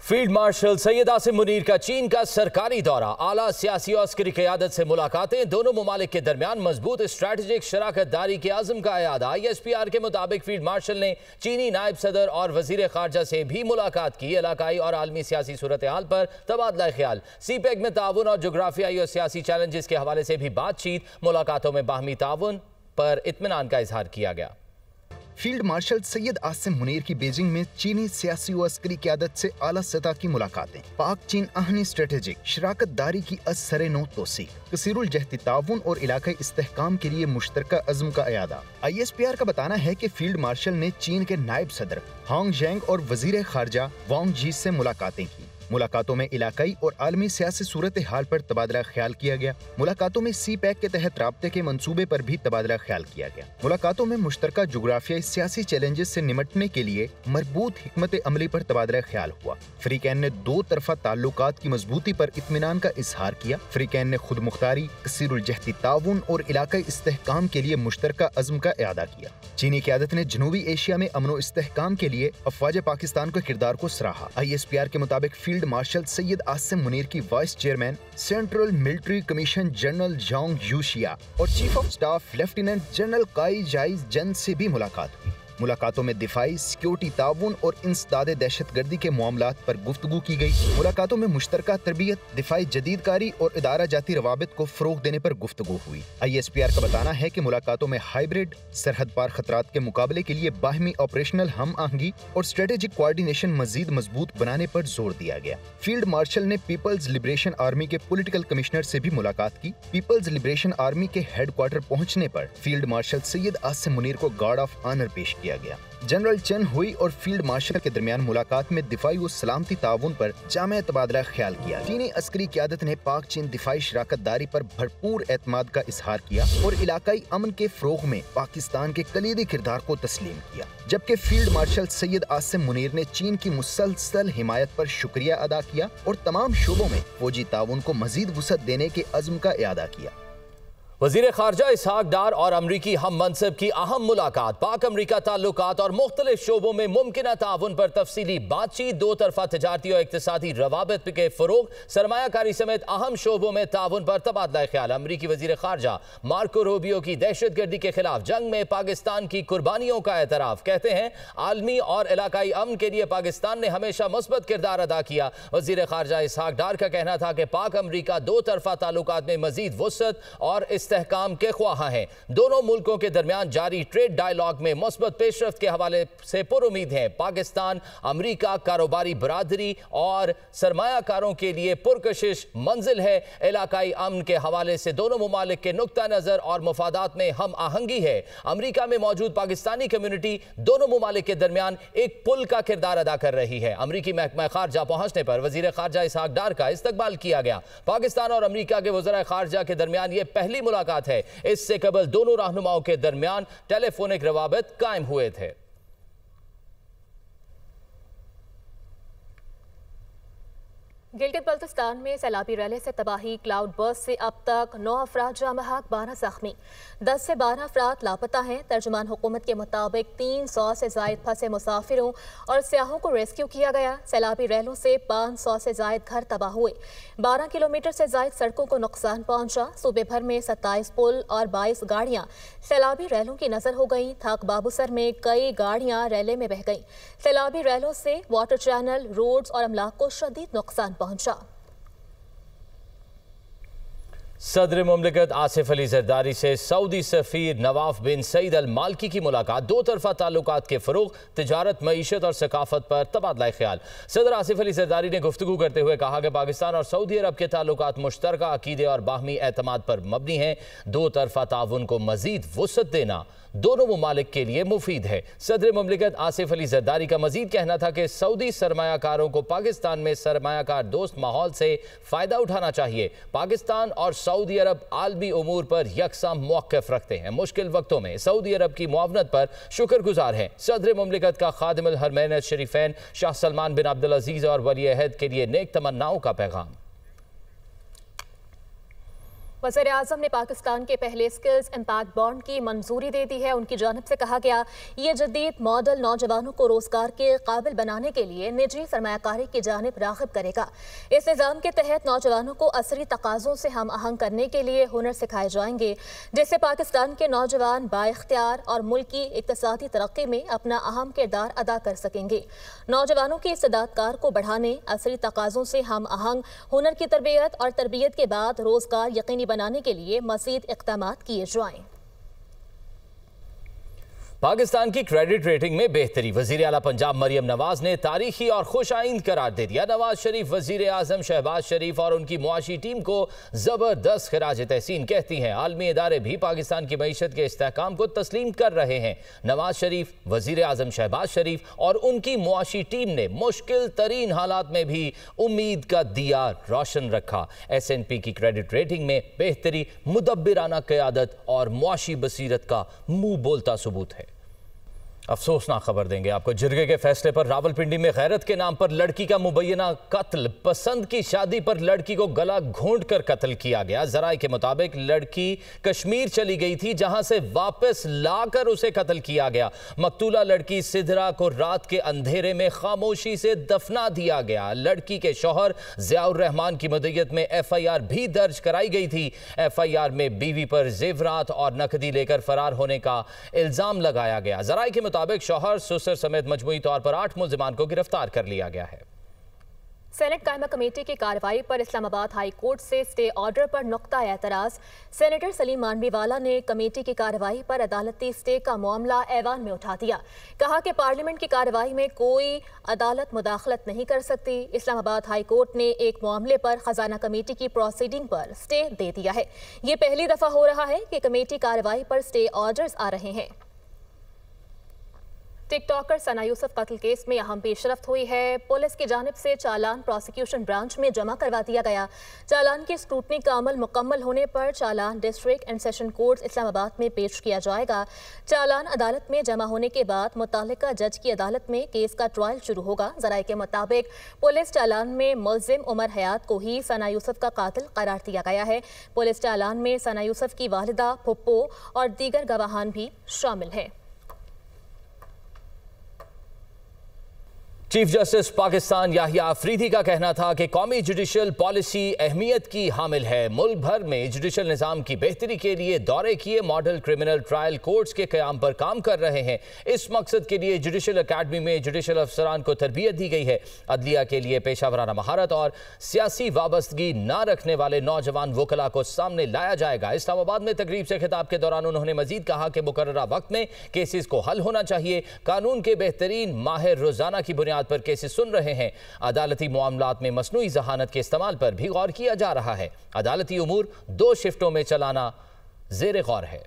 Field marshal Syed Asim Munir का चीन का सरकारी दौरा, आला सियासी और अस्करी क़यादत से मुलाकातें, दोनों ममालिक के दरमियान मजबूत स्ट्रैटेजिक शराकत दारी के आज़म का अयादा। ISPR के मुताबिक फील्ड मार्शल ने चीनी नायब सदर और वजीर खारजा से भी मुलाकात की। इलाकाई और आलमी सियासी सूरत हाल पर तबादला ख्याल, CPEC में ताउन और जोग्राफियाई और सियासी चैलेंजेस के हवाले से भी बातचीत। मुलाकातों में बाहमी ताउन पर इत्मीनान का इजहार किया गया। फील्ड मार्शल सैयद आसिम मुनीर की बीजिंग में चीनी सियासी व अस्करी क़यादत से आला सतह की मुलाकातें, पाक चीन आहनी स्ट्रेटेजिक शराकत दारी की असर नो तोसी, कसीरुल जहती ताउन और इलाकाई इस्तेहकाम के लिए मुश्तरका अज़्म का अयादा। ISPR का बताना है कि फील्ड मार्शल ने चीन के नायब सदर हांग ज़ेंग और वजीर खारजा वांग जी से मुलाकातें की। मुलाकातों में इलाकाई और आलमी सियासी सूरत हाल पर तबादला ख्याल किया गया। मुलाकातों में CPEC के तहत राब्ते के मंसूबे पर भी तबादला ख्याल किया गया। मुलाकातों में मुश्तरका जोग्राफियाई सियासी चैलेंजेस से निमटने के लिए मरबूत हिकमत अमली पर तबादला ख्याल हुआ। फ्रीकैन ने दो तरफा ताल्लुकात की मजबूती पर इत्मीनान का इजहार किया। फ्रीकैन ने खुद मुख्तारी, कसीरुल जहती ताउन और इलाकाई इस्तेहकाम के लिए मुश्तरका अज़्म का इआदा किया। चीनी क़यादत ने जनूबी एशिया में अमन व इस्तेहकाम के लिए अफवाज पाकिस्तान के किरदार को सराहा। ISPR के मुताबिक फील्ड मार्शल सैयद आसिम मुनीर की vice chairman central military commission general Zhang Youxia और chief of staff lieutenant general Cai जाइज जन से भी मुलाकात हुई। मुलाकातों में दिफाई, सिक्योरिटी ताउन और इंसदादे दहशतगर्दी के मामलात पर गुफ्तगू की गई। मुलाकातों में मुश्तरका तरबियत, दिफाई जदीदकारी और इदारा जाती रवाबित को फरोग देने पर गुफ्तगू हुई। ISPR का बताना है कि मुलाकातों में हाइब्रिड सरहद पार खतरात के मुकाबले के लिए बाहमी ऑपरेशनल हम आहंगी और स्ट्रेटेजिक कोऑर्डिनेशन मजीद मजबूत बनाने पर जोर दिया गया। फील्ड मार्शल ने पीपल्स लिबरेशन आर्मी के पॉलिटिकल कमिश्नर से भी मुलाकात की। पीपल्स लिबरेशन आर्मी के हेडक्वार्टर पहुंचने पर फील्ड मार्शल सैयद आसिम मुनीर को गार्ड ऑफ ऑनर पेश किया गया। जनरल चेन हुई और फील्ड मार्शल के दरमियान मुलाकात में दिफाई और सलामती ताउन पर जामे तबादला ख्याल किया। चीनी अस्करी क़यादत ने पाक चीन दिफाई शराकत दारी पर भरपूर एतमाद का इजहार किया और इलाकाई अमन के फ़रोग़ में पाकिस्तान के कलीदी किरदार को तस्लीम किया। जबकि फील्ड मार्शल सैयद आसिम मुनीर ने चीन की मुसलसल हिमायत पर शुक्रिया अदा किया और तमाम शोबों में फौजी ताउन को मजीद वुसअत देने के अज़्म का इआदा किया। वज़ीर खारजा इसहाक डार और अमरीकी हम मनसब की अहम मुलाकात, पाक अमरीका ताल्लुकात और मुख्तलिफ शोबों में मुमकिना ताउन पर तफसीली बातचीत, दो तरफा तजारती और इक्तिसादी रवाबित के फ़रोग़, सरमायाकारी समेत अहम शोबों में ताउन पर तबादला ख्याल। अमरीकी वज़ीर खारजा मार्को रूबियो की दहशतगर्दी के खिलाफ जंग में पाकिस्तान की कुर्बानियों का एतराफ़, कहते हैं आलमी और इलाकाई अमन के लिए पाकिस्तान ने हमेशा मुस्बत किरदार अदा किया। वज़ीर खारजा इसहाक डार का कहना था कि पाक अमरीका दो तरफा ताल्लुकात में मजीद वुसअत और इस्तेहकाम के ख्वाह हैं। दोनों मुल्कों के दरमियान जारी ट्रेड डायलॉग में मुस्बत पेशरफ्त के हवाले से पुरुमीद है। पाकिस्तान अमरीका कारोबारी बरादरी और सरमायाकारों के लिए पुरकशिश मंजिल है। इलाकाई अमन के हवाले से दोनों मुमालिक के नुक्ता नज़र और मुफादात में हम आहंगी है। अमरीका में मौजूद पाकिस्तानी कम्युनिटी दोनों मुमालिक के दरमियान एक पुल का किरदार अदा कर रही है। अमरीकी महकमा खारजा पहुंचने पर वज़ीर खारजा इसहाक डार का इस्तकबाल किया गया। पाकिस्तान और अमरीका के वज़ीर खारजा के दरमियान ये पहली मुलाकात है। इससे कबल दोनों रहनुमाओं के दरमियान टेलीफोनिक रवाबित कायम हुए थे। गिलगित बल्तिस्तान में सैलाबी रैली से तबाही, क्लाउड बर्स्ट से अब तक 9 अफराद जाँ बहक, 12 जख्मी, 10 से 12 अफराद लापता हैं। तर्जुमान हुकूमत के मुताबिक 300 से जायद फंसे मुसाफिरों और सियाहों को रेस्क्यू किया गया। सैलाबी रैलों से 500 से जायद घर तबाह हुए, 12 किलोमीटर से जायद सड़कों को नुकसान पहुंचा। सूबे भर में 27 पुल और 22 गाड़ियाँ सैलाबी रैलों की नजर हो गई। थाक बाबूसर में कई गाड़ियाँ रैले में बह गईं। सैलाबी रैलों से वाटर चैनल, रोड्स और अमलाक को शदीद नुकसान पहुंचा। सदर मुमलिकत आसिफ अली जरदारी से सऊदी सफीर नवाफ बिन सईद अल मालकी की मुलाकात, दो तरफा ताल्लुकात के फ़रोग़, तिजारत, मईशत और सकाफत पर तबादला ख्याल। सदर आसिफ अली जरदारी ने गुफ्तगू करते हुए कहा कि पाकिस्तान और सऊदी अरब के ताल्लुकात मुश्तरका अकीदे और बाहमी एतमाद पर मबनी हैं। दो तरफा ताउन को मजीद वुसअत देना दोनों मुमालिक के लिए मुफीद है। सदर मुमलिकत आसिफ अली जरदारी का मजीद कहना था कि सऊदी सरमायाकारों को पाकिस्तान में सरमायाकार दोस्त माहौल से फ़ायदा उठाना चाहिए। पाकिस्तान और सऊदी अरब आलमी उमूर पर यकसा मौक़िफ़ रखते हैं। मुश्किल वक्तों में सऊदी अरब की मुआवनत पर शुक्रगुजार हैं। सदर मुमलिकत का खादिमुल हरमैन शरीफैन शाह सलमान बिन अब्दुल अजीज़ और वली अहद के लिए नेक तमन्नाओं का पैगाम। वज़ीर आज़म ने पाकिस्तान के पहले स्किल्स इम्पैक्ट बॉन्ड की मंजूरी दे दी है। उनकी जानिब से कहा गया, ये जदीद मॉडल नौजवानों को रोजगार के काबिल बनाने के लिए निजी सरमायाकारी की जानिब राग़िब करेगा। इस निज़ाम के तहत नौजवानों को असरी तकाज़ों से हम आहंग करने के लिए हुनर सिखाए जाएंगे, जिससे पाकिस्तान के नौजवान बाइख्तियार और मुल्क की इक़्तिसादी तरक्की में अपना अहम किरदार अदा कर सकेंगे। नौजवानों की इस्तेदादकार को बढ़ाने, असरी तकाज़ों से हम आहंग हुनर की तरबियत और तरबियत के बाद रोजगार यकीनी बनाने के लिए मज़ीद इक़दामात किए जाएं। पाकिस्तान की क्रेडिट रेटिंग में बेहतरी। वज़ीर आला पंजाब मरियम नवाज ने तारीखी और खुशाइंद करार दे दिया। नवाज शरीफ वज़ीर आज़म शहबाज शरीफ और उनकी मुआशी टीम को ज़बरदस्त खिराज तहसीन कहती हैं। आलमी इदारे भी पाकिस्तान की मईशत के इस्तेहकाम को तस्लीम कर रहे हैं। नवाज शरीफ, वज़ीर आज़म शहबाज शरीफ और उनकी मुआशी टीम ने मुश्किल तरीन हालात में भी उम्मीद का दिया रोशन रखा। SNP की क्रेडिट रेटिंग में बेहतरी मुदब्बिराना क़यादत और मुआशी बसीरत का मुंह बोलता सबूत है। अफसोसनाक खबर देंगे आपको। जिरगे के फैसले पर रावलपिंडी में गैरत के नाम पर लड़की का मुबैना कत्ल। पसंद की शादी पर लड़की को गला घोंट कर कत्ल किया गया। जराए के मुताबिक लड़की कश्मीर चली गई थी, जहां से वापस लाकर उसे कत्ल किया गया। मकतूला लड़की सिदरा को रात के अंधेरे में खामोशी से दफना दिया गया। लड़की के शौहर ज़ियाउर रहमान की मदईयत में FIR भी दर्ज कराई गई थी। FIR में बीवी पर जेवरात और नकदी लेकर फरार होने का इल्जाम लगाया गया। जराए के मुताबिक शौहर, सुसर समेत मजमूई तौर पर 8 मुल्जिमान को गिरफ्तार कर लिया गया है। सेनेट कायमा कमेटी की कार्रवाई पर इस्लामाबाद हाई कोर्ट से स्टे ऑर्डर पर नुक्ता एतराज़। सेनेटर सलीम मानवीवाला ने कमेटी की कार्रवाई पर अदालती स्टे का मामला ऐवान में उठा दिया। कहा कि पार्लियामेंट की कार्रवाई में कोई अदालत मुदाखलत नहीं कर सकती। इस्लामाबाद हाई कोर्ट ने एक मामले पर खजाना कमेटी की प्रोसीडिंग पर स्टे दे दिया है। ये पहली दफा हो रहा है कि कमेटी कार्रवाई पर स्टे ऑर्डर्स आ रहे हैं। टिकटॉकर सना यूसुफ कत्ल केस में अहम पेशरफ्त हुई है। पुलिस की जानिब से चालान प्रोसिक्यूशन ब्रांच में जमा करवा दिया गया। चालान की स्क्रूटनी का अमल मुकम्मल होने पर चालान district and session court Islamabad में पेश किया जाएगा। चालान अदालत में जमा होने के बाद मुतालिका जज की अदालत में केस का ट्रायल शुरू होगा। जराए के मुताबिक पुलिस चालान में मुल्जिम उमर हयात को ही सना यूसुफ का कातिल करार दिया गया है। पुलिस चालान में सना यूसुफ की वालिदा, फुप्पो और दीगर गवाहान भी शामिल हैं। चीफ जस्टिस पाकिस्तान याहिया अफरीदी का कहना था कि कौमी जुडिशल पॉलिसी अहमियत की हामिल है। मुल्क भर में जुडिशल निज़ाम की बेहतरी के लिए दौरे किए मॉडल क्रिमिनल ट्रायल कोर्ट्स के क़याम पर काम कर रहे हैं। इस मकसद के लिए जुडिशल अकेडमी में जुडिशल अफसरान को तरबियत दी गई है। अदलिया के लिए पेशावराना महारत और सियासी वाबस्तगी न रखने वाले नौजवान वकला को सामने लाया जाएगा। इस्लामाबाद में तकरीब से खिताब के दौरान उन्होंने मजीद कहा कि मुकर्ररा वक्त में केसेस को हल होना चाहिए। कानून के बेहतरीन माहिर रोजाना की बुनियाद पर केसेस सुन रहे हैं। अदालती मामलात में मसनूई जहानत के इस्तेमाल पर भी गौर किया जा रहा है। अदालती उमूर 2 शिफ्टों में चलाना ज़ेर गौर है।